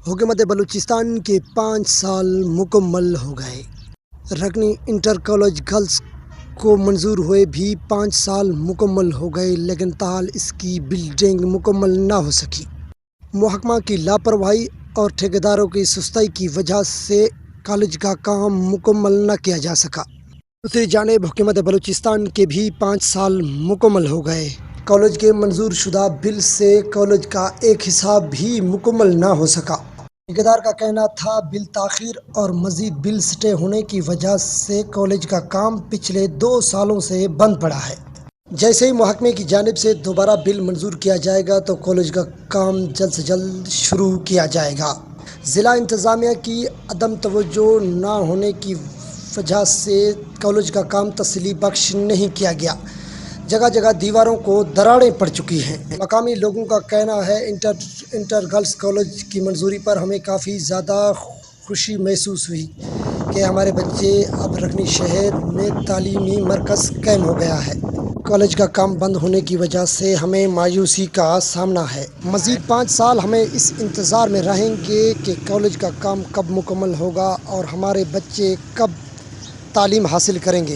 حکومت بلوچستان کے 5 سال مکمل ہو گئے۔ رکنی انٹر کالج گرلز کو منظور ہوئے بھی 5 سال مکمل ہو گئے، لیکن تاحال اس کی بلڈنگ مکمل نہ ہو سکی۔ محکمہ کی لاپرواہی اور ٹھیکیداروں کی سستی کی وجہ سے کالج کا کام مکمل نہ کیا جا سکا۔ دوسری جانب حکومت بلوچستان کے بھی 5 سال مکمل ہو گئے۔ کالج کے منظور شدہ بل سے کالج کا ایک حصہ بھی مکمل نہ ہو سکا۔ ٹھیکیدار کا کہنا تھا بل تاخیر اور مزید بل سٹے ہونے کی وجہ سے کالج کا کام پچھلے 2 سالوں سے بند پڑا ہے۔ جیسے ہی محکمے کی جانب سے دوبارہ بل منظور کیا جائے گا تو کالج کا کام جلد سے جلد شروع کیا جائے گا۔ ضلع انتظامیہ کی عدم توجہ نہ ہونے کی وجہ سے کالج کا کام تسلی بخش نہیں کیا گیا۔ جگہ جگہ دیواروں کو دراڑیں پڑ چکی ہیں۔ مقامی لوگوں کا کہنا ہے انٹر گرلز کالج کی منظوری پر ہمیں کافی زیادہ خوشی محسوس ہوئی کہ ہمارے بچے اب رکنی شہر میں تعلیمی مرکز قائم ہو گیا ہے۔ کالج کا کام بند ہونے کی وجہ سے ہمیں مایوسی کا سامنا ہے۔ مزید 5 سال ہمیں اس انتظار میں رہیں گے کہ کالج کا کام کب مکمل ہوگا اور ہمارے بچے کب تعلیم حاصل کریں گے۔